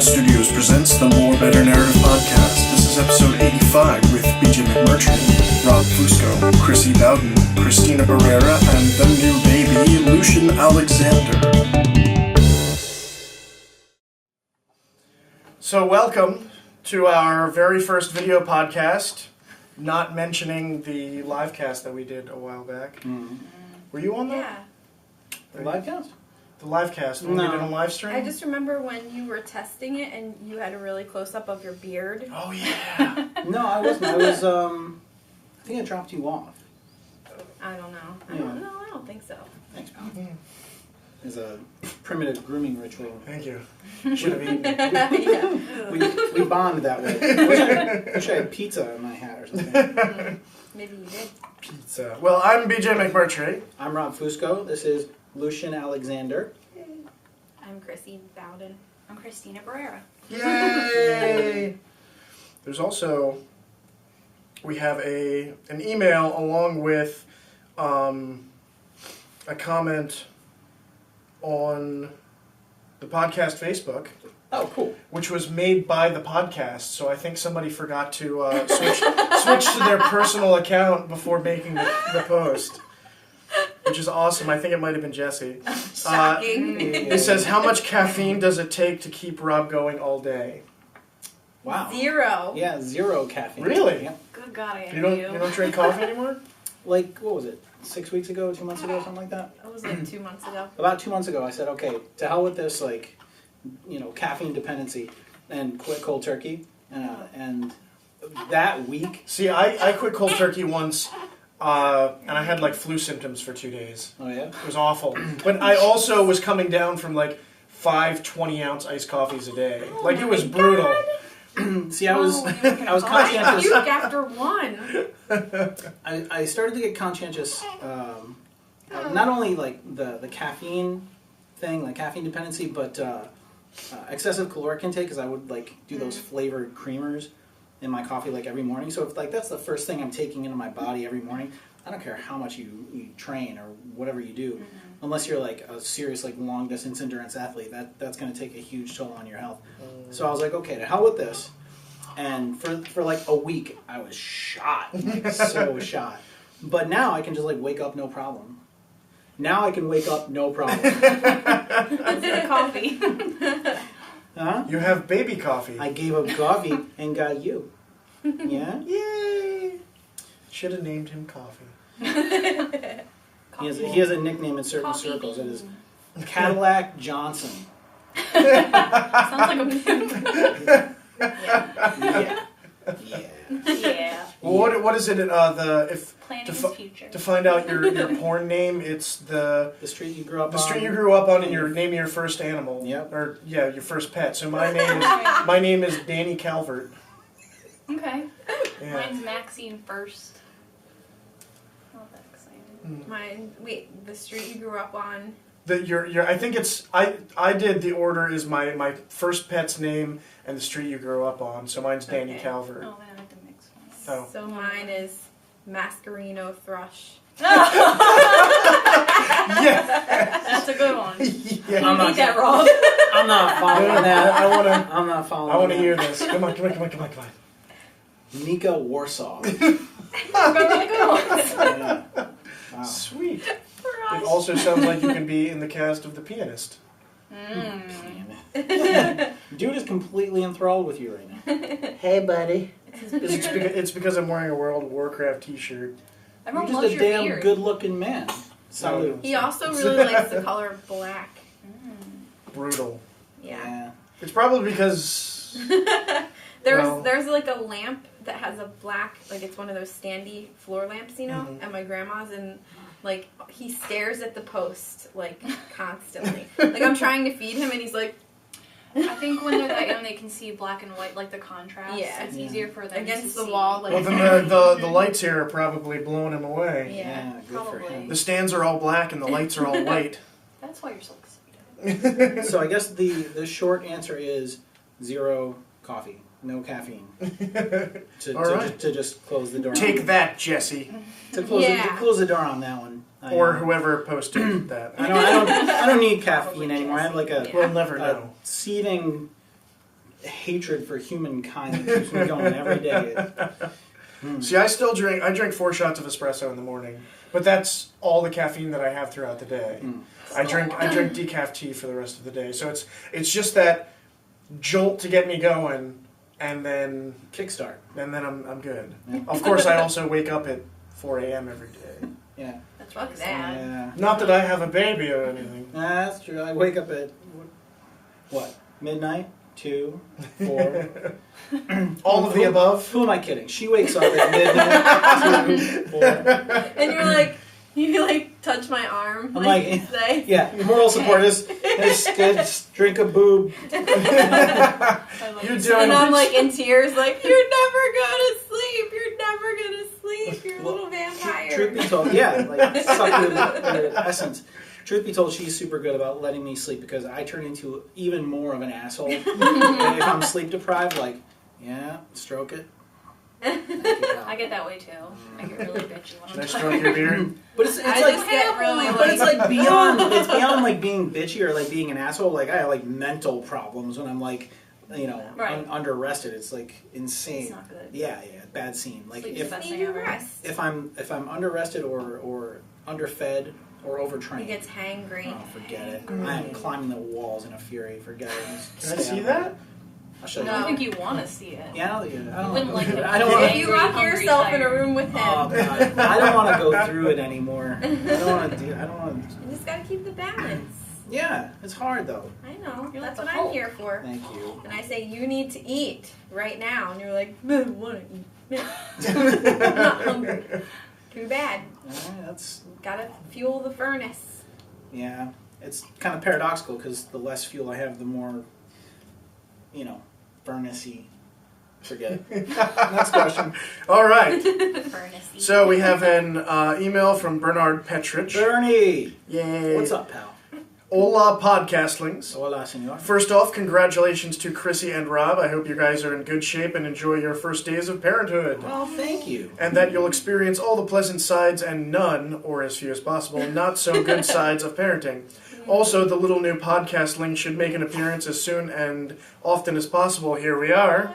Studios presents the More Better Narrative podcast. This is episode 85 with BJ McMurtry, Rob Fusco, Chrissy Bowden, Christina Barrera, and the new baby, Lucian Alexander. So welcome to our very first video podcast, not mentioning the live cast that we did a while back. Mm-hmm. Were you on that? Yeah. The live cast? The live cast, when we did a live stream? I just remember when you were testing it and you had a really close-up of your beard. Oh, yeah. No, I wasn't. I was, I think I dropped you off. I don't know. I don't think so. Thanks, pal. It's a primitive grooming ritual. Thank you. Should have eaten it. Yeah. We bond that way. Wish I had pizza in my hat or something. Maybe you did. Pizza. Well, I'm BJ McMurtry. I'm Rob Fusco. This is Lucian Alexander. I'm Chrissy Bowden. I'm Christina Barrera. Yay! There's also, we have an email along with a comment on the podcast Facebook. Oh, cool. Which was made by the podcast, so I think somebody forgot to switch to their personal account before making the post. Which is awesome. I think it might have been Jesse. Shocking. It says, how much caffeine does it take to keep Rob going all day? Wow. 0. Yeah, 0 caffeine. Really? Yep. Good God, I You don't drink coffee anymore? Like, what was it? 6 weeks ago, 2 months ago, something like that? That was like 2 months ago. About 2 months ago, I said, okay, to hell with this, caffeine dependency, and quit cold turkey. And that week... See, I quit cold turkey once, and I had, flu symptoms for 2 days. Oh, yeah? It was awful. But I also was coming down from, 5 20-ounce iced coffees a day. It was brutal. See, I was conscientious. You after one. I started to get conscientious, not only the caffeine thing, caffeine dependency, but excessive caloric intake, because I would do those flavored creamers in my coffee every morning. So if that's the first thing I'm taking into my body every morning, I don't care how much you train or whatever you do, unless you're a serious long distance endurance athlete, that's going to take a huge toll on your health. So I was like, okay, to hell with this. And for a week, I was shot, so shot. But now I can just wake up no problem. Now I can wake up no problem. Instead of coffee. Huh? You have baby coffee. I gave up coffee and got you. Yeah? Yay! Should have named him Coffee. He has a nickname in certain circles. It is Cadillac Johnson. Sounds like a pimp. Yeah. Well, what is it? Planning his future. To find out your porn name, it's the street you grew up on. The street you grew up on, and your name of your first animal. Yep. Or your first pet. So my name is Danny Calvert. Okay. Yeah. Mine's Maxine first. Not that exciting. Mine, the street you grew up on. I think it's I did the order is my first pet's name and the street you grew up on. So mine's Danny Calvert. Oh, then I have to mix one. Oh. So mine is Mascarino Thrush. Yeah. That's a good one. Yeah. I'm not that, Rob. I'm not following that. I'm not following. I want to hear this. Come on. Nika Warsaw. Really good ones. Yeah. Wow. Sweet. It also sounds like you can be in the cast of The Pianist. Dude is completely enthralled with you right now. Hey, buddy. It's because I'm wearing a World of Warcraft t-shirt. Everyone You're loves just a your damn beard. good-looking man. Salute. He also really likes the color black. Brutal. Yeah. It's probably because... There's a lamp that has a black, it's one of those standy floor lamps, at my grandma's, and he stares at the post constantly. I'm trying to feed him and he's like, I think when they're that young, they can see black and white, the contrast. Yeah. It's easier for them against to the see. wall. Well, then the lights here are probably blowing him away. Yeah, good for probably. him. The stands are all black and the lights are all white. That's why you're so excited. So I guess the short answer is 0 coffee. No caffeine. To just close the door. Take that, Jesse. To close the door on that one. Or whoever posted that. I don't need caffeine anymore. I have We'll never know. seething hatred for humankind that keeps me going every day. See, I drink 4 shots of espresso in the morning, but that's all the caffeine that I have throughout the day. I drink decaf tea for the rest of the day. So it's just that jolt to get me going, and then Kickstart. And then I'm good. Yeah. Of course, I also wake up at 4 a.m. every day. Yeah. That's fuck that. Yeah. Not that I have a baby or anything. That's true. I wake up at what? Midnight? 2, 4. All of the above? Who am I kidding? She wakes up at midnight, 2, 4. And you like touch my arm. I'm like say. Yeah, moral support is just drink a boob. You're And I'm like in tears, like, you're never gonna sleep. You're never gonna sleep. You're a little vampire. Truth be told, like suck your essence. Truth be told, she's super good about letting me sleep because I turn into even more of an asshole. If I'm sleep deprived, like, yeah, stroke it. I get that way too. I get really bitchy when Should I I'm stroke your beard? But it's like beyond like being bitchy or like being an asshole. Like I have like mental problems when I'm like, under rested. It's like insane. It's not good. Yeah, bad scene. Like Sleep's if the best thing ever. if I'm under rested or underfed or overtrained, He gets hangry. oh, forget it. I am climbing the walls in a fury. Forget it. Can I see that? I'll show you. I don't think you want to see it. Yeah, I don't wouldn't like it. I don't want If you lock hungry, yourself in a tired. room with him, Oh God, I don't want to go through it anymore. I don't want to. you just gotta keep the balance. Yeah, it's hard though. I know. You're That's like what the I'm Hulk. here for. Thank you. And I say, you need to eat right now. And you're like, I want to eat. I'm not hungry. Too bad. That's Gotta fuel the furnace. yeah. It's kind of paradoxical because the less fuel I have, the more, furnace-y. Forget it. Next question. All right. Furnace-y. So we have an email from Bernard Petrich. Bernie! Yay. What's up, pal? Hola, podcastlings. Hola, senor. First off, congratulations to Chrissy and Rob. I hope you guys are in good shape and enjoy your first days of parenthood. Well, thank you. And that you'll experience all the pleasant sides and none, or as few as possible, not so good sides of parenting. Also, the little new podcastling should make an appearance as soon and often as possible. Here we are.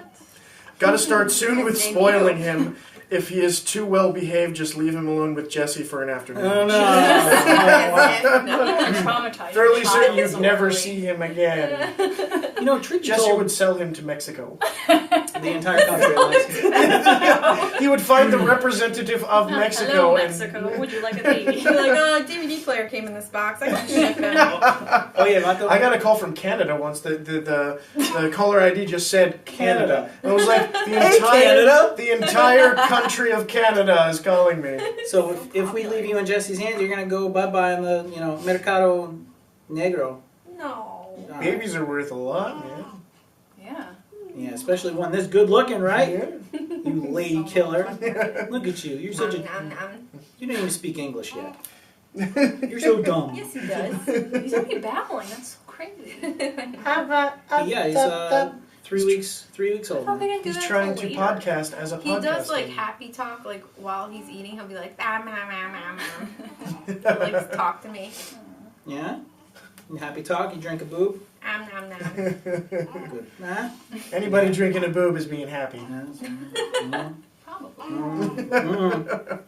Gotta start soon with spoiling him. If he is too well behaved, just leave him alone with Jesse for an afternoon. Oh, no. I'm traumatized. Fairly certain Child you'd never story. see him again. Truth be Jesse told, would sell him to Mexico. the entire country. He would find the representative of Mexico. Hello, and Mexico. Would you like a baby? You're like, oh, DVD player came in this box. I can ship it. Oh, yeah, Vato. I got a call from Canada once. The caller ID just said Canada. And I was like, Canada? the entire country of Canada is calling me. So if we leave you in Jesse's hands, you're going to go bye-bye in the, Mercado Negro. No. Babies are worth a lot, man. Yeah. Yeah, especially one this good-looking, right? Yeah. You lady killer. Look at you. You're such a... Nom, nom, nom. You don't even speak English yet. You're so dumb. Yes, he does. He's already babbling. That's so crazy. Yeah, he's 3 weeks old. How they gonna do He's that trying till to later? podcast as a podcast. He does like happy talk, like while he's eating. He'll be like, like talk to me. Yeah? You happy talk? You drink a boob? Nom nom. Good. Nah? Anybody drinking a boob is being happy. Probably.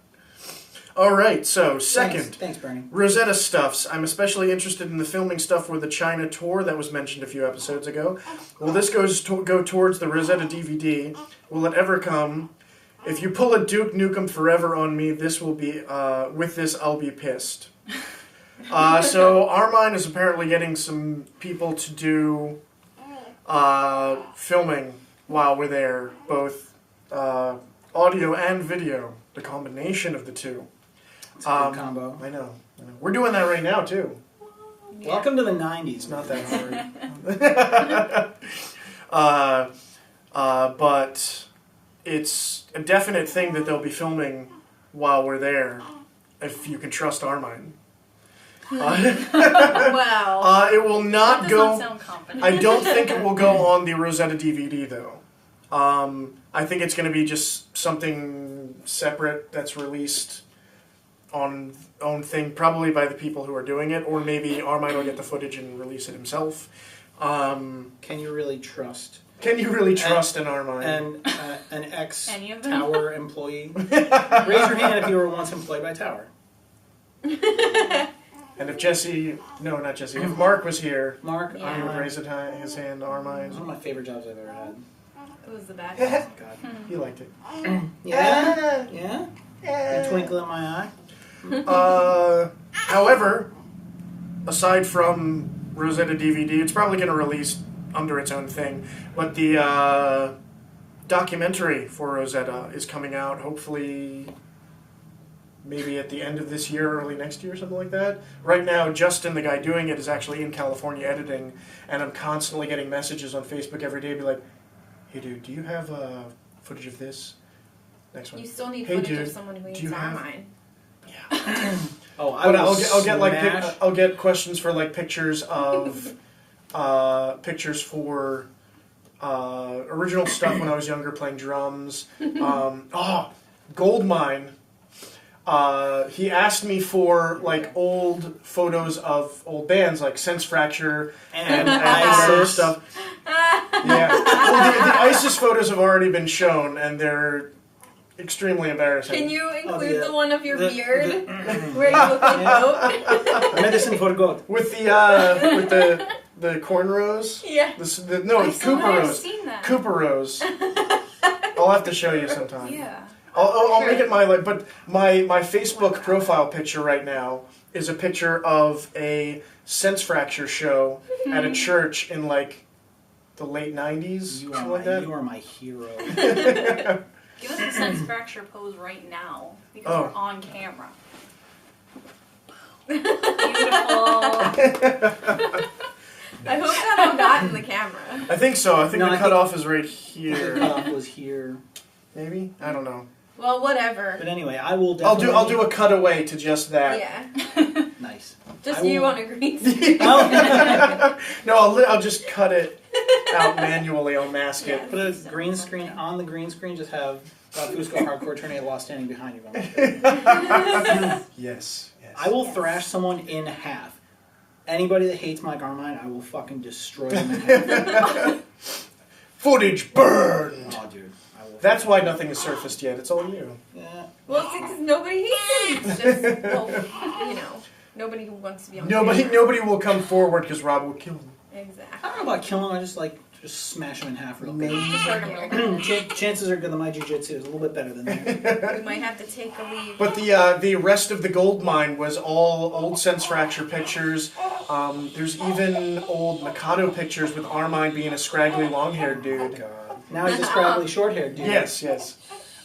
All right, so second. Thanks, Bernie. Rosetta Stuffs. I'm especially interested in the filming stuff for the China tour that was mentioned a few episodes ago. Will this go towards the Rosetta DVD? Will it ever come? If you pull a Duke Nukem Forever on me, this will be with this I'll be pissed. So Armine is apparently getting some people to do filming while we're there, both audio and video, the combination of the two. It's a good combo. I know. We're doing that right now, too. Yeah. Welcome to the 90s. It's not that hard. But it's a definite thing that they'll be filming while we're there, if you can trust Armine. Well, It will not That does go... not sound confident. I don't think it will go on the Rosetta DVD, though. I think it's going to be just something separate that's released on own thing, probably by the people who are doing it, or maybe Armine will get the footage and release it himself. Can you really trust Can you really trust an Armine? And an Any of them? ex-Tower employee. Raise your hand if you were once employed by Tower. And if Jesse, no, not Jesse, if Mark was here, Mark, Yeah. he would Armine. raise his hand, It's Armine. one of my favorite jobs I've ever had. It was the best. Oh my god. He liked it. Yeah? Yeah? A twinkle in my eye? However, aside from Rosetta DVD, it's probably going to release under its own thing. But the documentary for Rosetta is coming out, hopefully, maybe at the end of this year, early next year, something like that. Right now, Justin, the guy doing it, is actually in California editing, and I'm constantly getting messages on Facebook every day, be like, "Hey, dude, do you have footage of this?" Next one. You still need Hey, footage dude, of someone who eats do you have- Armine. Oh, I But will I'll get like smash- I'll get questions for like pictures of pictures for original stuff when I was younger playing drums. Goldmine. He asked me for like old photos of old bands like Sense Fracture and ISIS stuff. Yeah, well, the ISIS photos have already been shown and they're extremely embarrassing. Can you include the- the one of your the- beard the- where you look like goat? Medicine for goat. with the cornrows? Yeah. No, I it's still Cooper haven't Rose. seen that. Cooper Rose. I'll have to show you sometime. Yeah. I'll Sure. make it but my Facebook profile picture right now is a picture of a Sense Fracture show at a church in like the late 90s, You something are, like that. you are my hero. Give us a sense fracture pose right now because Oh. we're on camera. Beautiful. I hope that all got in the camera. I think so. I think No, the I cutoff is right The here. cutoff was here. Maybe? I don't know. Well, whatever. But anyway, I will I'll definitely... do a cutaway to just that. Yeah. Nice. Just I you will- on a green screen. Oh. No, I'll just cut it out manually. I'll mask it. Put a green screen on the green screen. Just have Fusco Hardcore Tornado Law standing behind you. Yes. I will thrash someone in half. Anybody that hates Mike Armine, I will fucking destroy them in half. Footage burned. Oh, dude. I will. That's why nothing has surfaced yet. It's all you. Yeah. Well, it's because nobody hates him. It's just, well, you know, nobody who wants to be on camera. Nobody will come forward because Rob will kill him. Exactly. I don't know about killing him. I just smash him in half real quick. Just hurt him real quick. Chances are good that my jiu-jitsu is a little bit better than that. We might have to take a leave. But the rest of the gold mine was all old Sense Fracture pictures. There's even old Mikado pictures with Armine being a scraggly long-haired dude. Now he's just probably short-haired dude. Yes.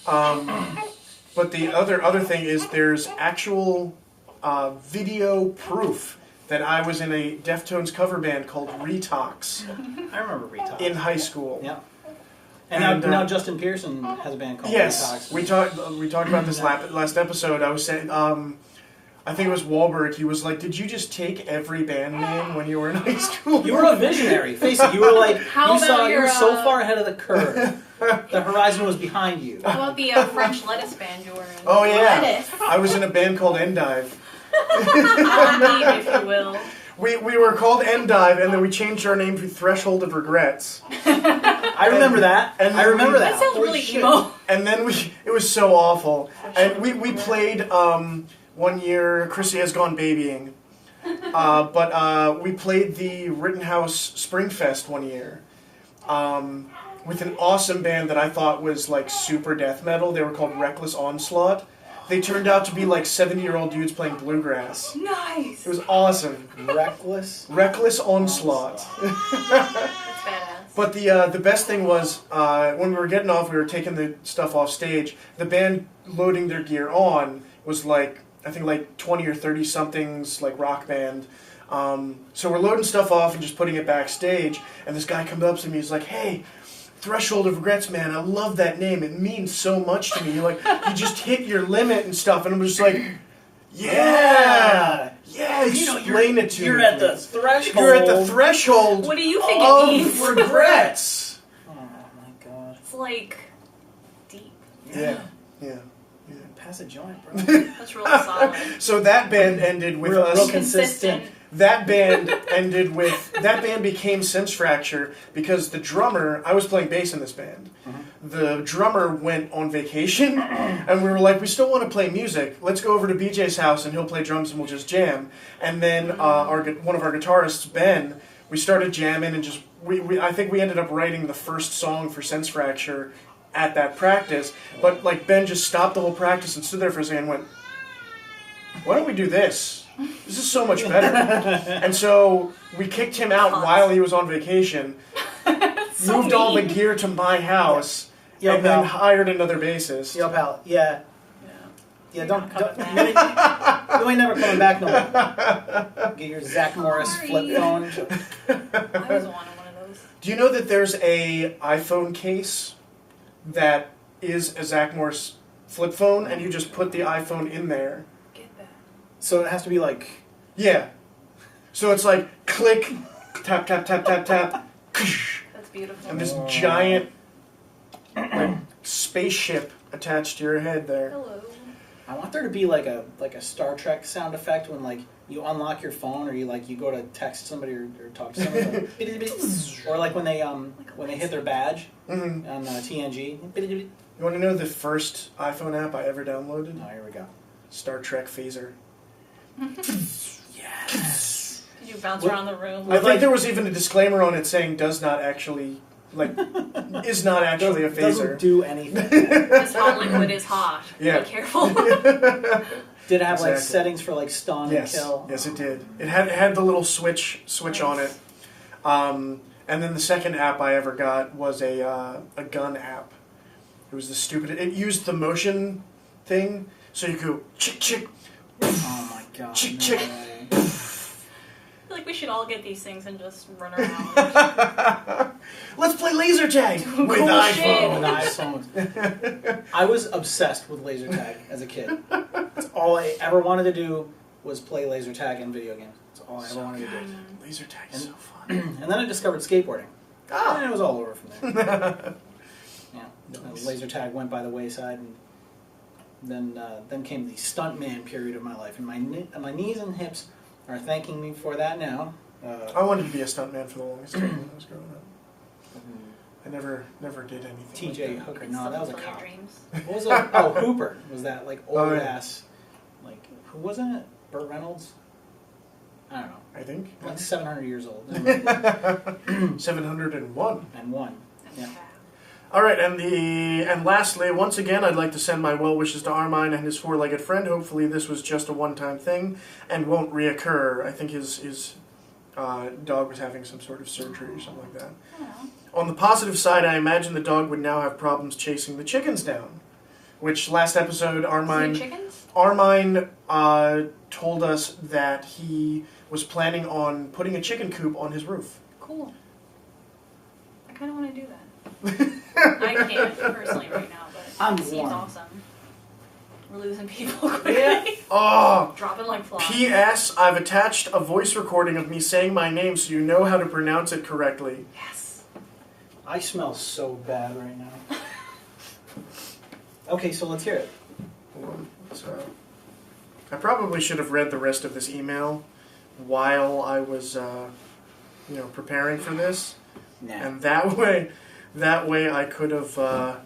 But the other thing is there's actual video proof that I was in a Deftones cover band called Retox I remember Retox. in high school. Yep. And And, now Justin Pearson has a band called Yes, Retox. we talked about this last episode. I was saying, I think it was Wahlberg. He was like, "Did you just take every band name when you were in high school?" You were a visionary. Face it, you were like, How you about were your, so far ahead of the curve. The horizon was behind you. How about the French lettuce band you were in? Oh yeah, Lettuce. I was in a band called Endive. On me, if you will. We were called Endive, and then we changed our name to Threshold of Regrets. I remember that. and I remember That that. sounds Holy really shit. emo. And then it was so awful. And we played one year. Chrissy has gone babying, but we played the Rittenhouse Springfest one year with an awesome band that I thought was like super death metal. They were called Reckless Onslaught. They turned out to be like 70-year-old dudes playing bluegrass. Nice. It was awesome. Reckless. Reckless Onslaught. That's badass. But the best thing was when we were getting off, we were taking the stuff off stage. The band loading their gear on was like, I think like 20 or 30 somethings, like rock band. So we're loading stuff off and just putting it backstage. And this guy comes up to me, he's like, "Hey, Threshold of Regrets, man, I love that name. It means so much to me. You just hit your limit and stuff." And I'm just like, yeah, explain it to me. You're at the threshold. You're at the threshold What do you think it of means? regrets. Oh my god. It's like deep. Yeah. Pass a joint, bro. That's real solid. So that band ended with Real us. consistent. that band became Sense Fracture because the drummer, I was playing bass in this band. The drummer went on vacation, and we were like, we still want to play music. Let's go over to BJ's house, and he'll play drums, and we'll just jam. And then one of our guitarists, Ben, we started jamming, and just I think we ended up writing the first song for Sense Fracture at that practice. But like Ben just stopped the whole practice and stood there for a second and went, "Why don't we do this? This is so much better." And so we kicked him out while he was on vacation. Moved all the gear to my house, and then hired another bassist. Yo, pal. Yeah, don't you ain't never coming back no more. Get your Zach Morris flip phone. I was wanting one of those. Do you know that there's a iPhone case that is a Zach Morris flip phone, and you just put the iPhone in there? Get that. So it has to be like... Yeah. So it's like, click, tap, tap, tap, tap, tap, That's beautiful. and this giant spaceship attached to your head there. Hello. I want there to be like a Star Trek sound effect when like you unlock your phone or you go to text somebody or talk to somebody, or like when they hit their badge on TNG. You want to know the first iPhone app I ever downloaded? Oh, here we go. Star Trek Phaser. Yes. Did you bounce around the room? I think there was even a disclaimer on it saying does not actually, is not actually a phaser. Doesn't do anything. This hot liquid is hot. Yeah. Be careful. Did it have like settings for like stun and kill? Yes, it did. It had the little switch on it. And then the second app I ever got was a gun app. It was the stupid. It used the motion thing, so you go chick chick. Oh my god. Chick chick. I feel like we should all get these things and just run around. Let's play laser tag with Cool iPhone. With iPhones. I was obsessed with laser tag as a kid. That's all I ever wanted to do was play laser tag in video games. That's all I ever wanted to do. Laser tag is so fun. And then I discovered skateboarding. And it was all over from there. Nice. Laser tag went by the wayside, and then came the stuntman period of my life, and my knees and hips are thanking me for that now. I wanted to be a stuntman for the longest time when I was growing up. I never did anything. TJ like Hooker. It's No, that was a still cop. your dreams. What was that? Oh, Hooper. Was that like old yeah. ass? Like who wasn't it? Burt Reynolds. I don't know. I think. Like 700 years old. 701. And one. Yeah. All right, and lastly, once again, I'd like to send my well wishes to Armine and his four-legged friend. Hopefully, this was just a one-time thing and won't reoccur. I think his dog was having some sort of surgery or something like that. Oh. On the positive side, I imagine the dog would now have problems chasing the chickens down. Which last episode, Chickens? Armine told us that he was planning on putting a chicken coop on his roof. Cool. I kind of want to do that. I can't personally right now, but it seems awesome. We're losing people quickly. Yeah. Oh! Dropping like flies. P.S. I've attached a voice recording of me saying my name so you know how to pronounce it correctly. Yes. I smell so bad right now. Okay, so let's hear it. So, I probably should have read the rest of this email while I was, preparing for this, and that way I could have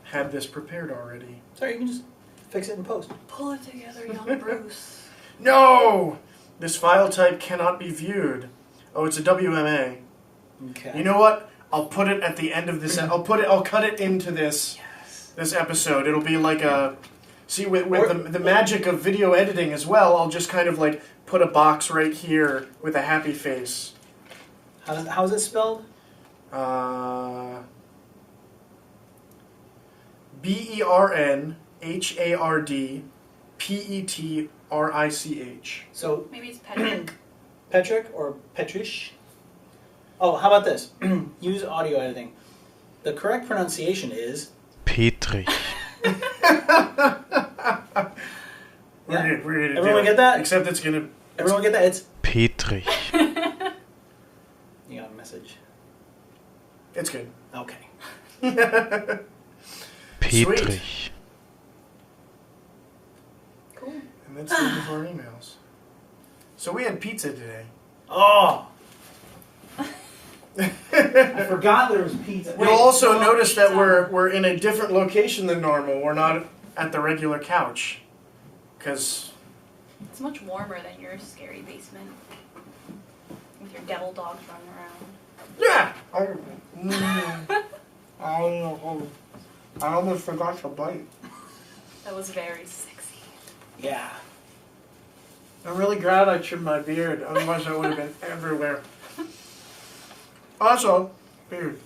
had this prepared already. Sorry, you can just fix it in post. Pull it together, young Bruce. No! This file type cannot be viewed. Oh, it's a WMA. Okay. You know what? I'll put it at the end of this. I'll cut it into this. This episode. It'll be like a... See, with the magic of video editing as well, I'll just kind of like put a box right here with a happy face. How is it spelled? BERNHARDPETRICH. So Maybe it's Patrick. Petrick or Petrish? Oh, how about this? Use audio editing. The correct pronunciation is... Petrich. We're gonna Everyone do get it. that? Except it's gonna... Everyone get that? It's... Petrich. You got a message. It's good. Okay. Petrich. Cool. And that's the end of our emails. So we had pizza today. Oh! I forgot there was pizza. You'll also notice that we're in a different location than normal. We're not at the regular couch. Because... It's much warmer than your scary basement. With your devil dogs running around. Yeah! I almost forgot to bite. That was very sexy. Yeah. I'm really glad I trimmed my beard, otherwise I would have been everywhere. Also, beard.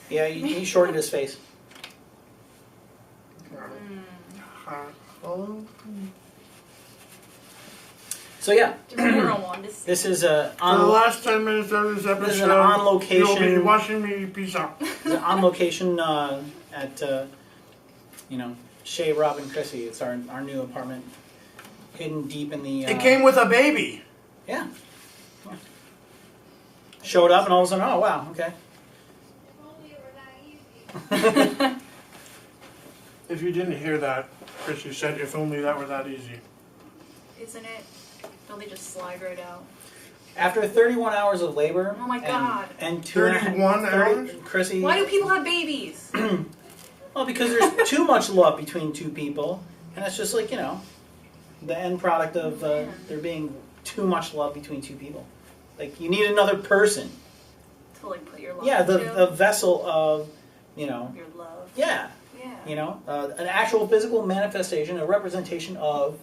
Yeah, he shortened his face. So yeah, this is For the last 10 minutes of this episode, this is an on location. You'll be watching me eat pizza. On location at Shay, Rob, and Chrissy. It's our new apartment, hidden deep in the. It came with a baby. Yeah. Showed up and all of a sudden, oh wow, okay. If you didn't hear that, Chrissy said, "If only that were that easy." Isn't it? Don't they just slide right out? After 31 hours of labor. Oh my God. And 31 hours? Chrissy. Why do people have babies? Well, because there's too much love between two people, and it's just like, the end product of there being too much love between two people. Like, you need another person. To like put your love Yeah, into? the vessel of, Your love. Yeah. Yeah. An actual physical manifestation, a representation of,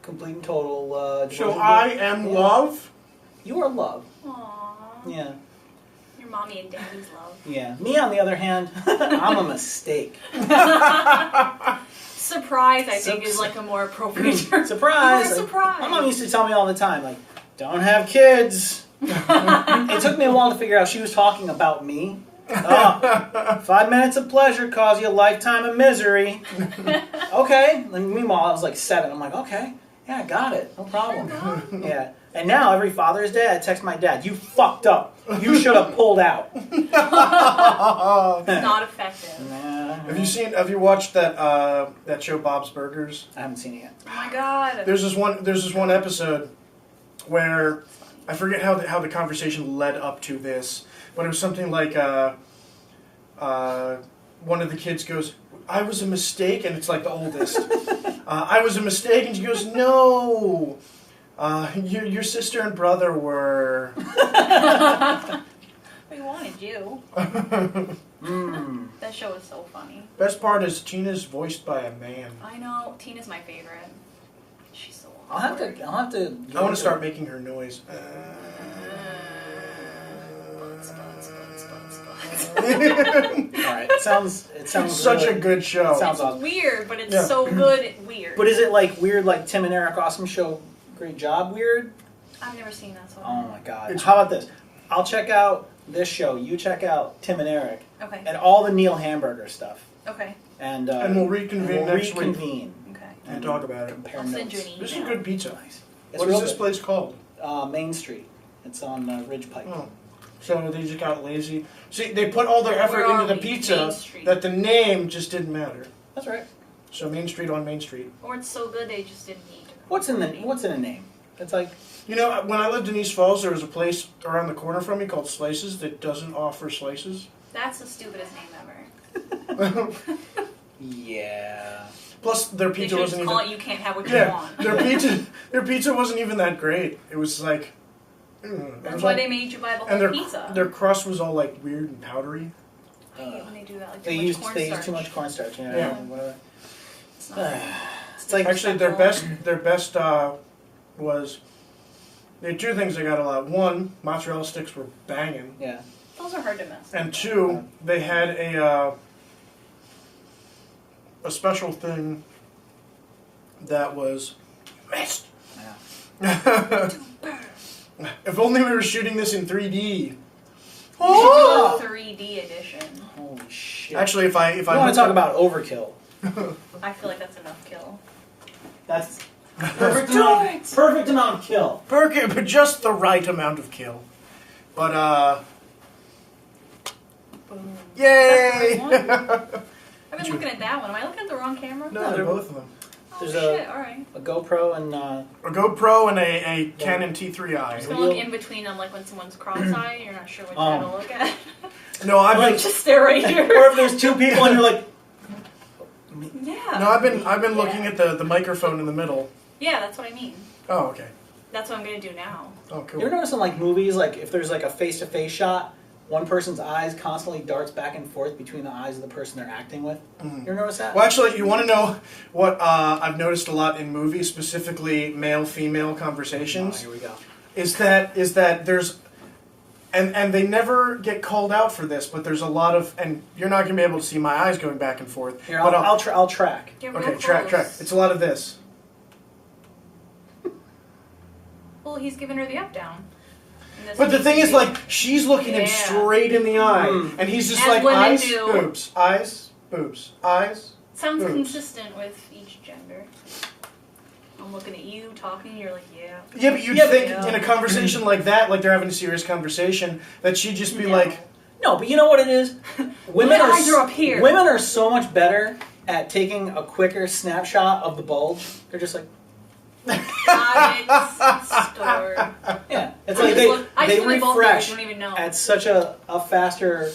complete and total. So I am love? You are love. Aww. Yeah. Your mommy and daddy's love. Yeah. Me, on the other hand, I'm a mistake. Surprise, I think, is like a more appropriate term. Surprise! You're a surprise. My mom used to tell me all the time, like, don't have kids. It took me a while to figure out she was talking about me. 5 minutes of pleasure cause you a lifetime of misery. Okay. And meanwhile, I was like 7. I'm like, okay. Yeah, I got it. No problem. Yeah. And now every Father's Day, I text my dad, you fucked up. You should have pulled out. It's not effective. Have you watched that show Bob's Burgers? I haven't seen it yet. Oh my God. There's this one episode where I forget how the conversation led up to this, but it was something like one of the kids goes, "I was a mistake," and it's like the oldest. "I was a mistake," and she goes, "No, your sister and brother were." We wanted you. That show is so funny. Best part is Tina's voiced by a man. I know. Tina's my favorite. She's so I'll have to. I want to start making her noise. Alright, it sounds It's such really, a good show. It sounds It's awesome. weird, but it's so good weird. But is it like weird, like Tim and Eric Awesome Show, Great Job weird? I've never seen that, so Oh my god. How about this? I'll check out this show, you check out Tim and Eric, Okay. and all the Neil Hamburger stuff. Okay. And we'll reconvene next week. Okay. And talk about it. Compare I'll send you notes. an This is email. good pizza. It's What real is this good. place called? Main Street. It's on Ridge Pike. Oh. So they just got lazy. See, they put all their effort Where are into the we? pizza Main Street. that the name just didn't matter. That's right. So Main Street on Main Street. Or it's so good they just didn't need to. What's in a name? It's like When I lived in East Falls, there was a place around the corner from me called Slices that doesn't offer slices. That's the stupidest name ever. yeah. Plus, their They pizza should wasn't just call even. it you can't have what you Yeah, want. their pizza wasn't even that great. It was like. It That's was why all- they made you buy the And whole pizza. their crust was all like weird and powdery. I hate when they do that. Like They too use much too much cornstarch. Yeah. Whatever. It's not. It's like Actually, their best was. They had two things they got a lot. One, mozzarella sticks were banging. yeah. Those are hard to miss. And two, they had a special thing that was mist. Yeah. If only we were shooting this in 3D. Oh! 3D edition. Holy shit. Actually, if I I want to talk about overkill. I feel like that's enough kill. That's perfect amount of kill. but just the right amount of kill. But Boom. yay! I've been looking at that one. Am I looking at the wrong camera? No, they're both of them. There's Shit, alright. a GoPro and A GoPro and a Canon T3i. I'm just gonna look in between them, like when someone's cross-eyed, you're not sure which one to look at. No, I've been Just stare right here. or if there's two people and you're like, Yeah. no, I've been looking at the microphone in the middle. Yeah, that's what I mean. Oh, okay. That's what I'm gonna do now. Oh, cool. you ever notice in like movies, like if there's like a face-to-face shot, one person's eyes constantly darts back and forth between the eyes of the person they're acting with? You ever notice that? Well, actually, you want to know what I've noticed a lot in movies, specifically male-female conversations, Here we go. is that there's, and they never get called out for this, but there's a lot of, and you're not going to be able to see my eyes going back and forth. Here, but I'll track. Get real okay, track. close. It's a lot of this. Well, he's giving her the up-down. But the thing is, like, she's looking him Yeah. straight in the eye, and he's just As like, women eyes, do. boobs, eyes, boobs, eyes. Sounds boobs. consistent with each gender. I'm looking at you, talking, you're like, yeah. Yeah, but you'd think in a conversation like that, like they're having a serious conversation, that she'd just be No. like, No, but you know what it is? Women My are eyes are up here. Women are so much better at taking a quicker snapshot of the bulge. They're just like, Got it. Stored. yeah. It's I like just look- I they just look at both of you, refresh you don't even know. at such a faster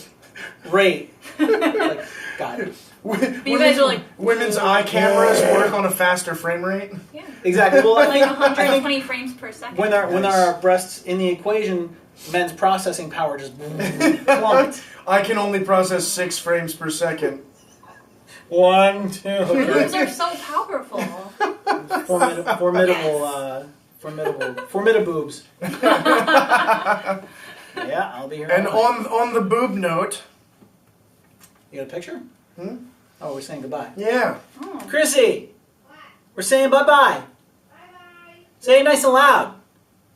rate. Like, got it. But you guys are like, women's eye cameras work on a faster frame rate. yeah. Exactly. Well, I Like think 120 frames per second. when our breasts in the equation, men's processing power just plumped. I can only process 6 frames per second. 1, 2. Boobs are so powerful. Formidable boobs. Yeah, I'll be here. And all night. on the boob note, You got a picture? Oh, we're saying goodbye. yeah. Oh. Chrissy, we're saying bye-bye. Bye-bye. Say it nice and loud.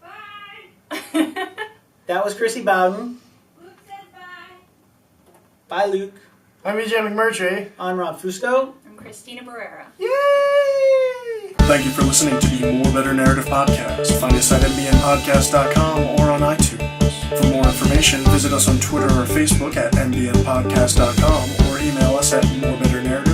Bye. That was Chrissy Bowden. Luke says bye. Bye, Luke. I'm EJ McMurtry. I'm Rob Fusco. I'm Christina Barrera. Yay! Thank you for listening to the More Better Narrative podcast. Find us at mbnpodcast.com or on iTunes. For more information, visit us on Twitter or Facebook at mbnpodcast.com or email us at morebetternarrative